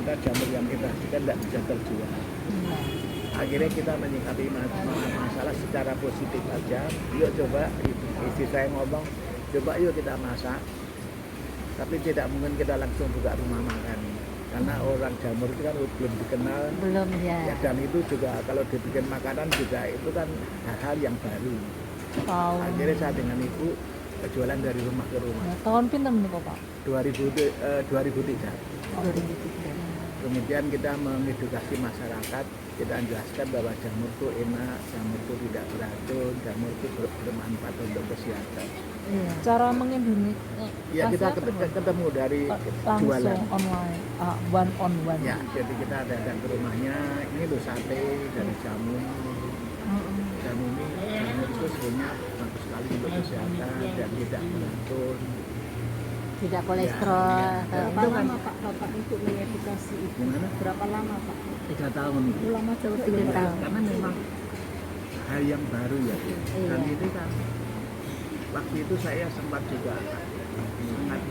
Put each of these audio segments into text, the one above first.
ternyata jamur yang kita hasilkan tidak bisa terjual. Akhirnya kita menyikapi masalah secara positif aja. Yuk coba, istri saya ngomong, coba yuk kita masak. Tapi tidak mungkin kita langsung buka rumah makan. Karena orang jamur itu kan belum dikenal. Belum ya. Dan itu juga kalau dibikin makanan juga itu kan hal-hal yang baru. Akhirnya saya dengan ibu jualan dari rumah ke rumah. Nah, tahun pinten niku Pak? 2003. 2003. Kemudian kita mengedukasi masyarakat, kita jelaskan bahwa jamur itu enak, jamur itu tidak beracun, jamur itu bermanfaat untuk kesehatan. Iya. Cara menghindari Ya kita ketemu dari langsung jualan online, one on one. Ya, jadi kita datang ke rumahnya, ini loh sate dari jamur. Jamur itu sebenarnya bagus sekali untuk kesehatan dan tidak beracun. Tidak kolesterol. Berapa lama Pak Bapak untuk mengedukasi itu? Berapa lama Pak? 3 tahun. Lama jauh 3 tahun. Karena memang hal yang baru ya. Dan itu kan waktu itu saya sempat juga sangat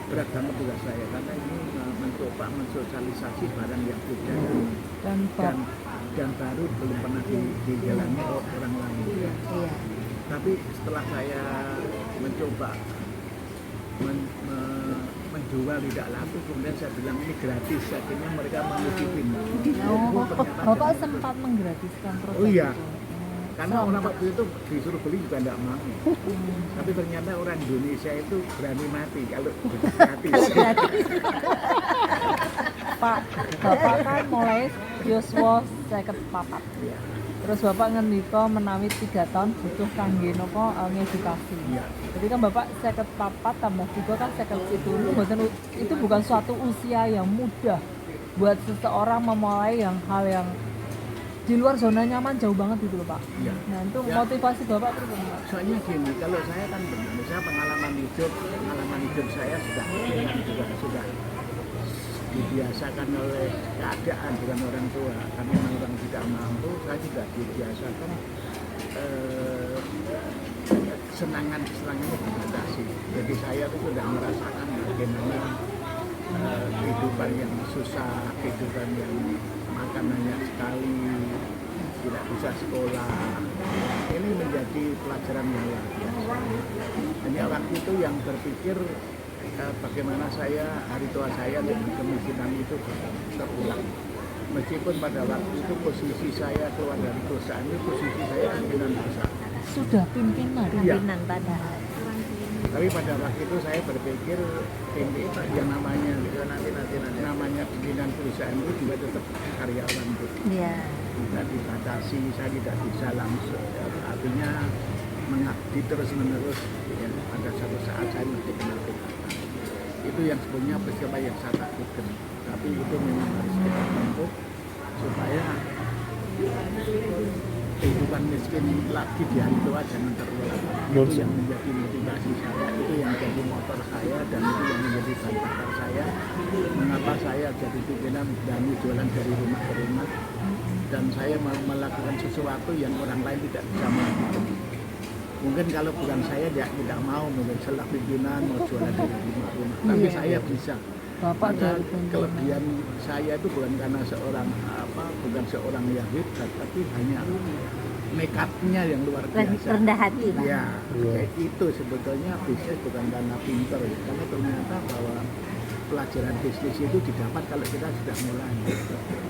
berat banget tugas saya karena ini mencoba mensosialisasi barang yang beda dan baru belum pernah dijalani orang lain. Iya. Tapi setelah saya mencoba menjual tidak laku, kemudian saya bilang ini gratis, akhirnya mereka mengutipin. Bapak sempat menggratiskan produk Oh iya. itu. Karena orang waktu itu disuruh beli juga tidak mau. Tapi ternyata orang Indonesia itu berani mati kalau gratis. Pak, Bapak kan mulai Yoswa 54. Iya. Terus Bapak ngendika menawi 3 tahun butuh kangge napa ngedukasi. Iya. Jadi kan Bapak 54 tambah 3 kan 57. Itu bukan suatu usia yang mudah buat seseorang memulai hal yang di luar zona nyaman jauh banget gitu loh Pak. Iya. Nah itu Ya. motivasi Bapak terus Pak. Soalnya gini, kalau saya kan begini, saya pengalaman hidup saya sudah dibiasakan oleh keadaan bukan orang tua. Karena memang orang tidak mampu, saya juga dibiasakan kesenangan-kesenangan itu dibatasi. Jadi saya itu sudah merasakan bagaimana kehidupan yang susah, kehidupan yang makan hanya sekali, tidak bisa sekolah. Ini menjadi pelajaran yang luar biasa. Hanya waktu itu yang berpikir bagaimana hari tua saya dengan kemiskinan itu terulang. Meskipun pada waktu itu posisi saya keluar dari perusahaan itu posisi saya pimpinan perusahaan. Sudah pimpinan padahal. Tapi pada waktu itu saya berpikir yang namanya pimpinan perusahaan itu juga tetap karyawan itu. Iya. Tidak dibatasi, saya tidak bisa langsung. Artinya mengabdi terus menerus. Ya, pada suatu saat saya mesti kena PHK. Itu yang sebenarnya peristiwa yang saya takutkan. Tapi itu memang harus kita tempuh supaya kehidupan miskin lagi di hari tua jangan terulang. Itu yang menjadi motivasi saya, itu yang jadi motor saya, dan itu yang menjadi bahan bakar saya. Mengapa saya jadi pimpinan berani jualan dari rumah ke rumah, dan saya melakukan sesuatu yang orang lain tidak bisa melakukan. Mungkin kalau bukan saya tidak mau mungkin salah pimpinan mau jualan dari rumah ke rumah, tapi saya bisa. Bapak Maka dari pimpinan. kelebihan saya itu bukan karena bukan seorang yang hebat, tapi hanya nekatnya yang luar biasa. Rendah hati Pak. Ya, kayak itu sebetulnya bisnis bukan karena pinter, karena ternyata bahwa pelajaran bisnis itu didapat kalau kita sudah mulai. Dari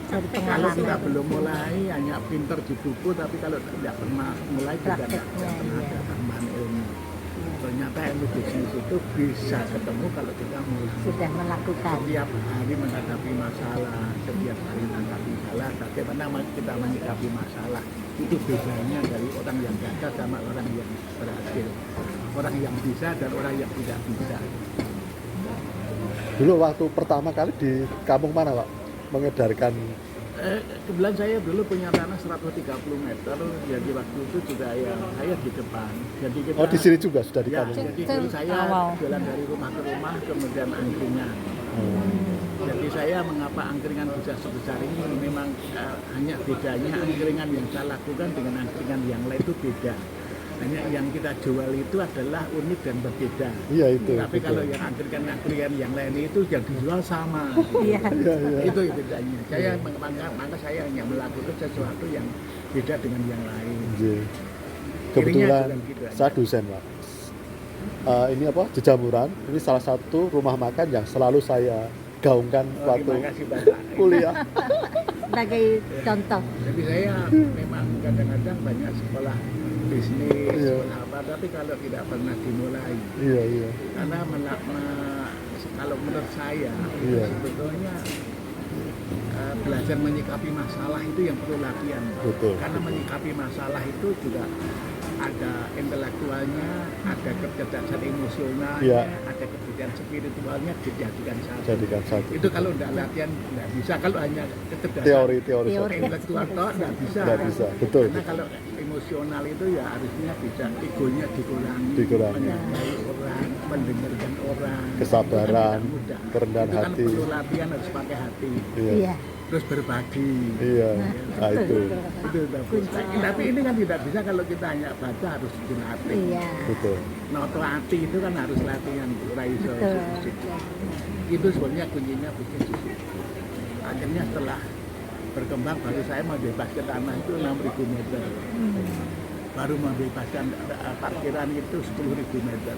Kalau pengalaman. kita belum mulai hanya pinter di buku, tapi kalau tidak pernah mulai juga tidak Prakteknya, pernah iya. ada tambahan ilmu. Ternyata ilmu bisnis itu bisa ketemu kalau kita mulai. Sudah melakukan. Setiap hari menghadapi masalah, setiap hari menghadapi masalah, bagaimana kita menyikapi masalah. Itu bedanya dari orang yang gagal sama orang yang berhasil. Orang yang bisa dan orang yang tidak bisa. Dulu waktu pertama kali di kampung mana Pak mengedarkan? Kebetulan saya dulu punya tanah 130 meter, jadi waktu itu juga ya saya di depan. Jadi kita, Oh di sini juga sudah di ya, kampung? jadi dulu saya jalan dari rumah ke rumah, kemudian angkringan. Jadi saya mengapa angkringan bisa sebesar ini, memang hanya bedanya angkringan yang saya lakukan dengan angkringan yang lain itu beda. Hanya yang kita jual itu adalah unik dan berbeda. Iya itu. Tapi betul. kalau yang klien yang lain itu yang dijual sama. Iya. Iya, iya. Itu bedanya. Saya maka saya hanya melakukan sesuatu yang beda dengan yang lain. Iya. Kebetulan Irinya juga gitu aja. saya dosen Pak. Ini apa Jejamuran, ini salah satu rumah makan yang selalu saya gaungkan Oh, waktu terima kasih Bapak. kuliah. Sebagai contoh. Jadi saya memang kadang-kadang banyak sekolah bisnis, Iya. sekolah apa, tapi kalau tidak pernah dimulai, Iya iya. karena kalau menurut saya Iya. sebetulnya belajar menyikapi masalah itu yang perlu latihan. Betul, Karena betul. menyikapi masalah itu juga ada intelektualnya, ada kecerdasan emosionalnya, Iya. ada kecerdasan spiritualnya dijadikan satu. Jadikan satu. Itu kalau tidak latihan nggak bisa. Kalau hanya kecerdasan teori Teori. saja. intelektual toh nggak bisa. Nggak bisa, betul. Karena kalau emosional itu ya harusnya bisa egonya dikurangi, Dikurangi. menghargai orang, mendengarkan orang. Kesabaran, Itu kan nggak mudah. kerendahan Itu kan hati. perlu latihan, harus pakai hati. Iya. Iya. Terus berbagi. Iya. Nah itu. Itu bagus. Tapi ini kan tidak bisa kalau kita hanya baca harus dilatih. Iya. Betul. Noto hati itu kan harus latihan. Raiso. Betul. Itu sebenarnya kuncinya bisnis di situ. Akhirnya setelah berkembang baru saya membebaskan tanah itu 6.000 meter. Baru membebaskan parkiran itu 10.000 meter.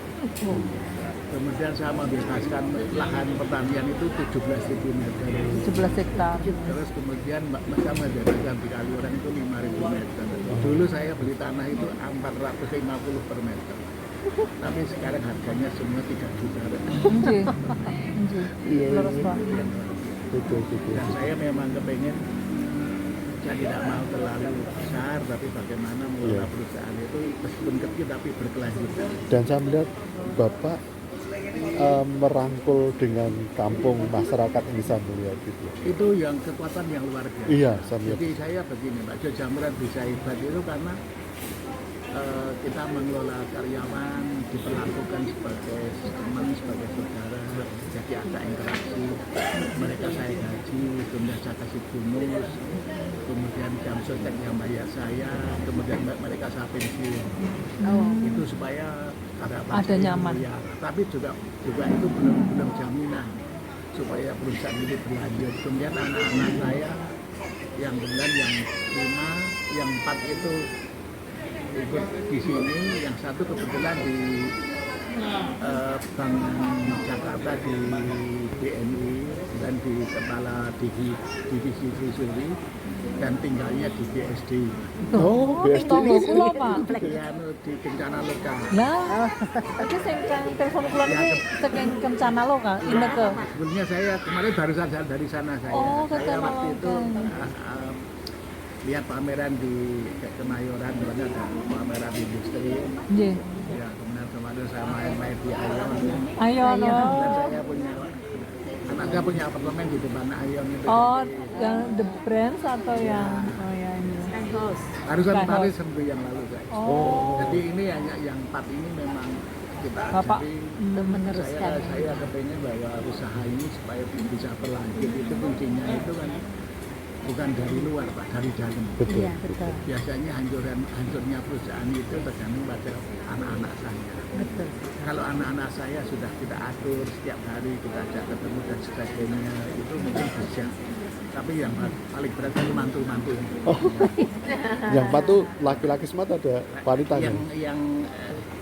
Kemudian saya membebaskan lahan pertanian itu 17.000 meter. 17 hektar. Terus kemudian saya membebaskan di Kaliurang itu 5.000 meter. Dulu saya beli tanah itu 450 per meter. Tapi sekarang harganya semua 3 juta. Nggih. Nggih. Leres Pak. Betul betul. Dan saya memang kepengen saya tidak mau terlalu besar, tapi bagaimana mengelola Iya. perusahaan itu meskipun kecil tapi berkelanjutan. Dan saya melihat Bapak merangkul dengan kampung masyarakat ini saya melihat itu. Itu yang kekuatan yang luar biasa. Iya, saya melihat. Jadi saya begini, Pak, Jejamuran bisa hebat itu karena kita mengelola karyawan, diperlakukan sebagai teman, sebagai saudara, jadi ada interaksi. Mereka saya gaji, kemudian saya kasih bonus, kemudian jam sostek yang bayar saya, kemudian mereka saya pensiun. Itu supaya Ada nyaman. Ya, tapi juga itu belum jaminan supaya perusahaan ini berlanjut. Kemudian anak-anak saya yang kemudian yang 5, yang 4 itu ikut di sini, yang satu kebetulan di Bank Jakarta di BNI dan di kepala divisi Trisuri dan tinggalnya di BSD. Oh, BSD. Tonggo kula, Pak. Di di bencana lokal. Lah, iki sing telepon kula niki saking kencana lokal, Inneke. Sebelumnya saya kemarin baru saja dari sana saya. Oh, Saya Kencana waktu itu lokal. lihat pameran di Kemayoran, mana ada pameran industri. Nggih. Ya, kemudian kemarin saya main-main di Ayon. Ayo no. Dan saya punya anak saya punya apartemen di depan Ayon itu. Oh, yang The Brands atau yang ya ini. Barusan Sky kemarin House. seminggu yang lalu guys. Oh. Jadi ini hanya yang 4 ini memang kita Bapak jadi meneruskan. saya kepengen bahwa usaha ini supaya bisa berlanjut itu kuncinya itu kan bukan dari luar Pak, dari dalam. Betul. Iya, betul. Biasanya hancurnya perusahaan itu tergantung pada anak-anak saya. Betul. Kalau anak-anak saya sudah kita atur setiap hari, kita ajak ketemu dan sebagainya, itu mungkin bisa. Tapi yang paling berat itu mantu-mantu. Oh. Yang 4 tuh laki-laki semua atau ada wanitanya? Yang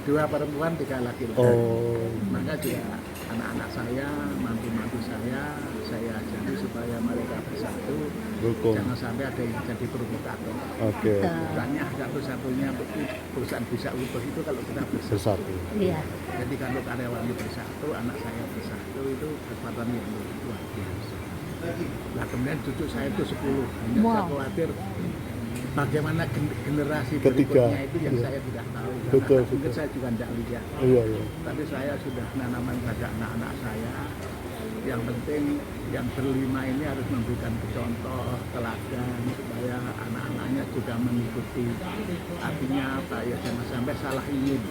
2 perempuan, 3 laki-laki. Oh. Maka juga anak-anak saya, mantu-mantu saya ajari supaya mereka bersatu. Rukun. Jangan sampai ada yang jadi provokator. Oke. Makanya satu-satunya perusahaan bisa utuh itu kalau kita bersatu. Bersatu. Iya. Jadi kalau karyawannya bersatu, anak saya bersatu, itu kekuatan yang luar biasa. Nah kemudian cucu saya itu 10. Hanya saya Wow. khawatir bagaimana generasi Ketiga. berikutnya itu yang Iya. saya tidak tahu. Betul, Mungkin betul. saya juga tidak lihat. Iya, iya. Tapi saya sudah menanamkan pada anak-anak saya. Yang penting yang berlima ini harus memberikan contoh, teladan supaya anak-anaknya juga mengikuti. Artinya apa ya, jangan sampai salah ingin.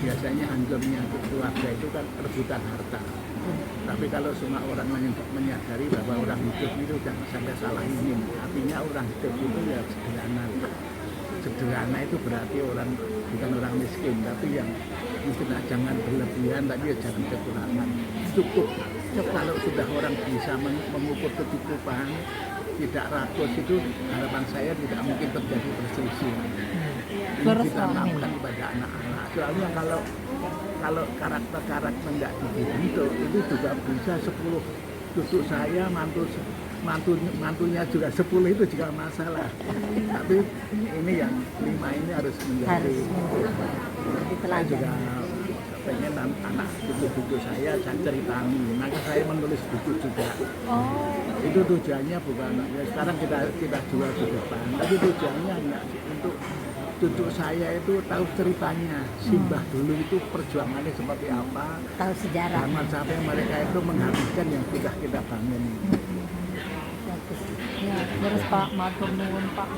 Biasanya hancurnya keluarga itu kan rebutan harta. Tapi kalau semua orang menyadari bahwa orang hidup itu jangan sampai salah ingin. Artinya orang hidup itu ya sederhana. sederhana itu berarti orang bukan orang miskin, tapi yang mungkin jangan berlebihan, tapi ya jangan kekurangan. Cukup. Kalau sudah orang bisa mengukur kecukupan, tidak rakus, itu harapan saya tidak mungkin terjadi perselisihan. Ini kita lakukan pada anak-anak. Soalnya kalau karakter-karakter nggak dibentuk, itu juga bisa 10 cucu saya, mantunya juga 10 itu juga masalah. Tapi ini yang 5 ini harus menjadi saya juga pengen anak cucu-cucu saya ceritani, maka saya menulis buku juga. Itu tujuannya bukan ya sekarang kita jual di depan, tapi tujuannya hanya untuk cucu saya itu tahu ceritanya, Simbah dulu itu perjuangannya seperti apa, Tahu sejarah. jangan sampai mereka itu menghabiskan yang sudah kita bangun. Ya, terus Pak, matur nuwun Pak.